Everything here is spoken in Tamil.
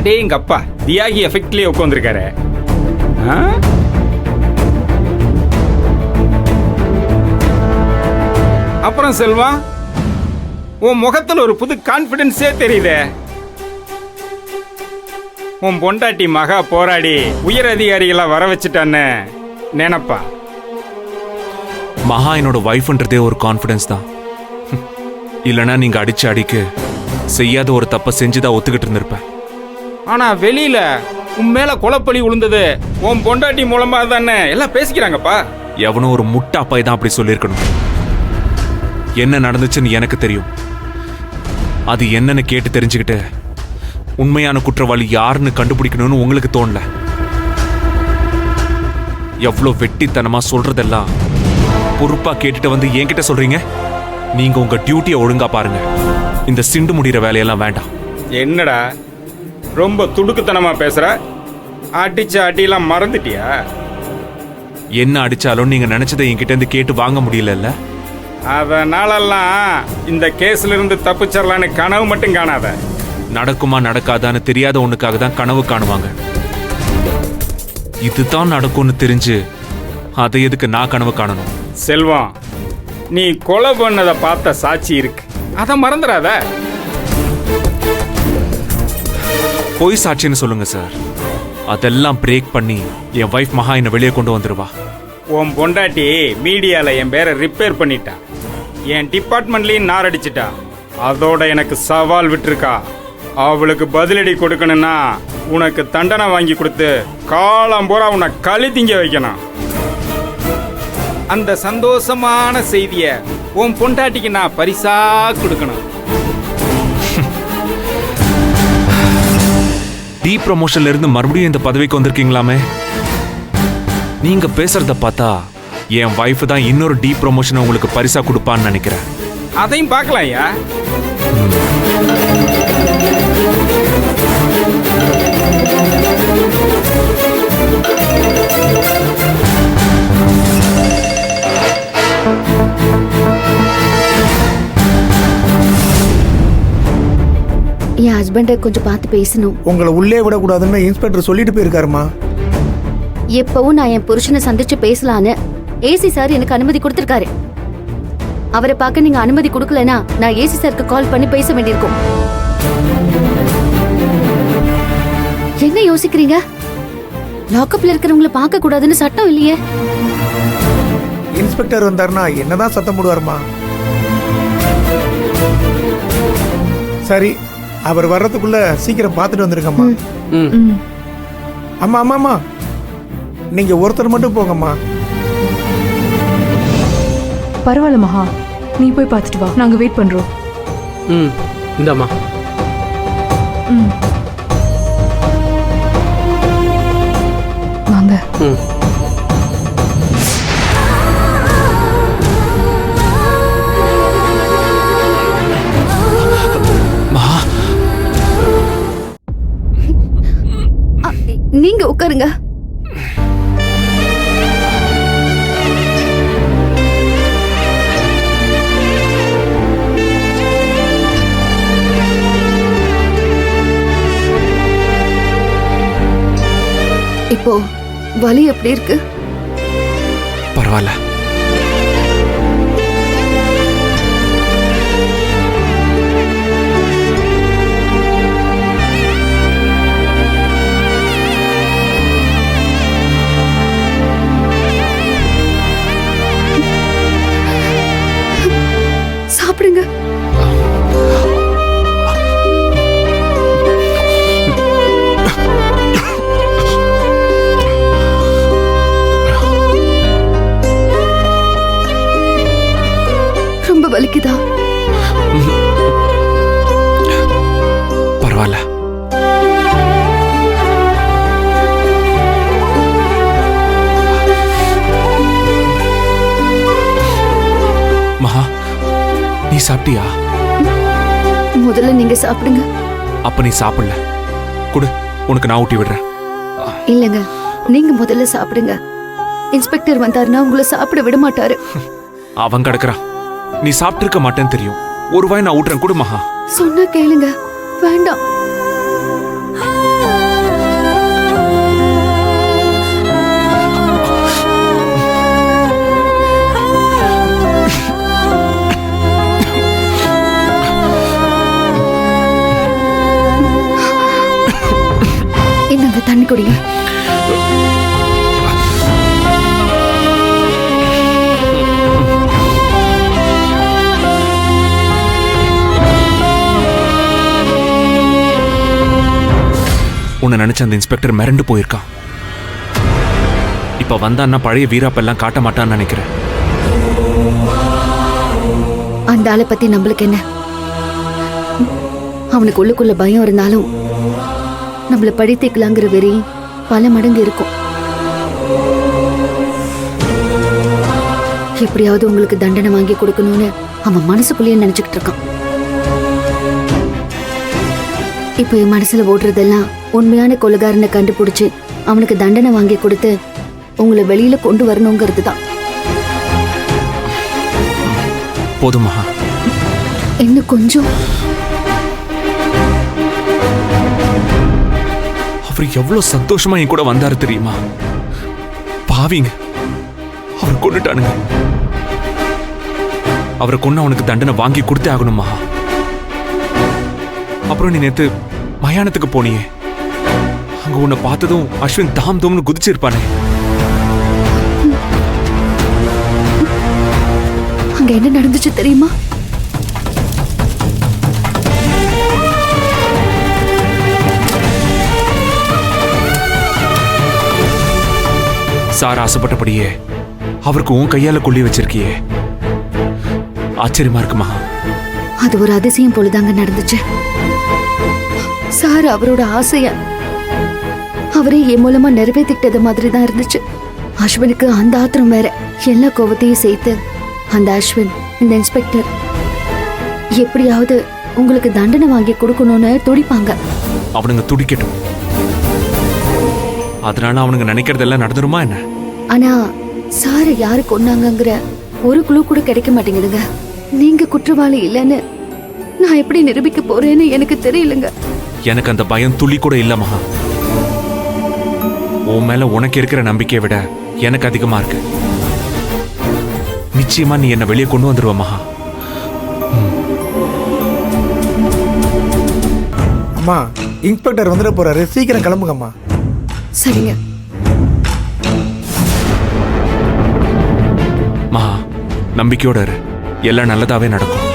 அடேங்கப்பா, தியாகி எஃபெக்ட்லயே உட்காந்துருக்காரு. அப்புறம் செல்வா, உன் முகத்துல ஒரு புது கான்பிடன்ஸே தெரியுதே. உன் பொண்டாட்டி மகா போராடி உயர் அதிகாரிகளா வர வச்சுட்டான்னு நினைப்பா. மகா என்னோட வைஃப்ன்றதே ஒரு கான்ஃபிடன்ஸ் தான். இல்லைன்னா நீங்க அடிக்க செய்யாத ஒரு தப்பை செஞ்சுதான் ஒத்துக்கிட்டு இருந்திருப்பேன். ஆனா வெளியில உன் மேல கொலைப்பழி விழுந்தது உன் பொண்டாட்டி மூலமா தானே எல்லாம் பேசிக்கிறாங்கப்பா. எவனும் ஒரு முட்டாப்பாய் தான் அப்படி சொல்லியிருக்கணும். என்ன நடந்துச்சுன்னு எனக்கு தெரியும். அது என்னன்னு கேட்டு தெரிஞ்சுக்கிட்டு உண்மையான குற்றவாளி யாருன்னு கண்டுபிடிக்கணும்னு உங்களுக்கு தோணல. எவ்வளோ வெட்டித்தனமா சொல்றதெல்லாம் பொறுப்பா கேட்டுட்டு வந்து என்கிட்ட சொல்றீங்க. நீங்க உங்க டியூட்டியை ஒழுங்கா பாருங்க. இந்த சிண்டு முடிகிற வேலையெல்லாம் வேண்டாம். என்னடா ரொம்ப துடுக்குத்தனமா பேசுற? அடிச்ச அடியெல்லாம் மறந்துட்டியா? என்ன அடிச்சாலும் நீங்க நினைச்சதை என்கிட்ட இருந்து கேட்டு வாங்க முடியல. அதனாலலாம் இந்த கேஸ்ல இருந்து தப்பிச்சிடலான்னு கனவு மட்டும் காணாத. நடக்குமா நடக்காதான்னு தெரியாத ஒண்ணுக்காக தான் கனவு காணுவாங்க. இதுதான் நடக்கும்னு தெரிஞ்சு அதை எதுக்கு நான் கனவு காணணும்? செல்வம், நீ கொலை பண்ணதை பார்த்த சாட்சி இருக்கு, அதை மறந்துடாத. பொய் சாட்சின்னு சொல்லுங்க சார். அதெல்லாம் பிரேக் பண்ணி என் வைஃப் மகா என்னை வெளியே கொண்டு வந்துருவா. உன் பொண்டாட்டி மீடியால என் பேரை ரிப்பேர் பண்ணிட்டான், என் டிபார்ட்மெண்ட்லயும் நாரடிச்சிட்டா. அதோட எனக்கு சவால் விட்டுருக்கா. அவளுக்கு பதிலடி கொடுக்கணும்னா உனக்கு தண்டனை வாங்கி கொடுத்து காலம் பூரா உன்னை களி திங்க வைக்கணும். அந்த சந்தோஷமான செய்திய உன் பொண்டாட்டிக்கு நான் பரிசா கொடுக்கணும். டி ப்ரமோஷன்ல இருந்து மறுபடியும் இந்த பதவிக்கு வந்திருக்கீங்களாமே. நீங்க பேசுறத பார்த்தா என் வைஃப் தான் இன்னொரு டி ப்ரமோஷன் உங்களுக்கு பரிசா கொடுப்பான்னு நினைக்கிறேன். அதையும் பார்க்கலாம் ஐயா. என் ஹஸ்பண்டை கொஞ்சம் பார்த்து பேசணும். உங்களை உள்ளே விடக்கூடாதுன்னு இன்ஸ்பெக்டர் சொல்லிட்டு போயிருக்காருமா. எப்பவும் நான் என் புருஷனை சந்திச்சு பேசலான்னு ஏசி சார் எனக்கு அனுமதி கொடுத்திருக்காரு. அவரை பார்க்க நீங்க அனுமதி கொடுக்கலனா நான் ஏசி சாருக்கு கால் பண்ணி பேச வேண்டியிருக்கும். என்ன யோசிக்கிறீங்க? லாக்அப்ல இருக்கிறவங்கள பார்க்க கூடாதுன்னு சட்டம் இல்லையே. இன்ஸ்பெக்டர் வந்தாருன்னா என்னதான் சத்தம் போடுவாருமா. சரி, அவர் வர்றதுக்குள்ள சீக்கிரம் பார்த்துட்டு வந்துருங்கம்மா. அம்மா அம்மா அம்மா, நீங்க ஒருத்தர் மட்டும் போங்கம்மா. பரவாயில்ல மகா, நீ போய் பார்த்துட்டு வா, நாங்க வெயிட் பண்றோம். இந்தாம்மா. வாங்க. நீங்க உட்காருங்க. இப்போ வலி எப்படி இருக்கு? பரவாயில்ல. சாப்பிடுங்க. ரொம்ப வலிக்குதா? பரவாயில்ல. மகா, நீ சாப்பிட்டியா? முதல்ல நீங்க சாப்பிடுங்க. அப்ப நீ சாப்பிடல, குடு, உனக்கு நான் ஊட்டி விடுறேன். இல்லங்க, நீங்க முதல்ல சாப்பிடுங்க. இன்ஸ்பெக்டர் வந்தாருன்னா உங்களை சாப்பிட விட மாட்டாரு. அவன் கிடக்குறான். நீ சாப்பிட்டு இருக்க மாட்டேன்னு தெரியும். ஒரு வாய் நான் ஊட்டுறேன், குடு மகா. சொன்னா கேளுங்க. வேண்டாம். தண்ணி குடிங்க. உன்னை நினைச்ச அந்த இன்ஸ்பெக்டர் மிரண்டு போயிருக்கான். இப்ப வந்தான்னா பழைய வீராப்பெல்லாம் காட்ட மாட்டான்னு நினைக்கிறேன். அந்த ஆளை பத்தி நம்மளுக்கு என்ன? அவனுக்கு உள்ளுக்குள்ள பயம் இருந்தாலும் நம்மள பழித்திக்கலாங்கிற வெறி பல மடங்கு இருக்கும். எப்படியாவது உங்களுக்கு தண்டனை வாங்கி கொடுக்கணும்னு அவன் மனசுக்குள்ளேயே நினைச்சுக்கிட்டு இருக்கான். இப்ப என் மனசுல ஓடுறதெல்லாம் உண்மையான கொலைகாரனை கண்டுபிடிச்சு அவனுக்கு தண்டனை வாங்கி கொடுத்து உங்களை வெளியில கொண்டு வரணுங்கிறது தான். போதும் மகா. இன்னும் கொஞ்சம். அவர் எவ்வளவு சந்தோஷமா என் கூட வந்தாரு தெரியுமா? பாவிங்க, அவர் கொண்டுட்டானுங்க. அவரை கொண்டு அவனுக்கு தண்டனை வாங்கி கொடுத்தே ஆகணும் மகா. அப்புறம் நீ நேத்து மயானத்துக்கு போனியே, அங்க உன்னை பார்த்ததும் அஸ்வின் தாம் தோம்னு குதிச்சிருப்பானே. அங்க என்ன நடந்துச்சு தெரியுமா? சார் ஆசைப்பட்டபடியே அவருக்கு உன் கையால கொள்ளி வச்சிருக்கியே, ஆச்சரியமா இருக்குமா? அது ஒரு அதிசயம் போலதாங்க நடந்துச்சு. சார் அவரோட ஆசைய அவரே என் மூலமா நிறைவேற்றிட்டது மாதிரி தான் இருந்துச்சு. அஸ்வினுக்கு அந்த ஆத்திரம் வேற. எல்லா கோவத்தையும் சேர்த்து அந்த அஸ்வின், இந்த இன்ஸ்பெக்டர் எப்படியாவது உங்களுக்கு தண்டனை வாங்கி கொடுக்கணும்னு துடிப்பாங்க. அவனுங்க துடிக்கட்டும். அதனால அவனுங்க நினைக்கிறதெல்லாம் நடந்துருமா என்ன? ஆனா சாரை யாரு கொன்னாங்கங்கிற ஒரு குழு கூட கிடைக்க மாட்டேங்குதுங்க. நீங்க குற்றவாளி இல்லைன்னு நான் எப்படி நிரூபிக்க போறேன்னு எனக்கு தெரியலங்க. எனக்கு அந்த பயம் துளி கூட இல்ல மகா. உன் மேல உனக்கு இருக்கிற நம்பிக்கையை விட எனக்கு அதிகமா இருக்கு. நிச்சயமா நீ என்ன வெளியே கொண்டு வந்துருவ மகா. அம்மா, இன்ஸ்பெக்டர் வந்துட போறாரு, சீக்கிரம் கிளம்புங்கம்மா. சரிங்க. மகா, நம்பிக்கையோட இரு. எல்லாம் நல்லதாவே நடக்கும்.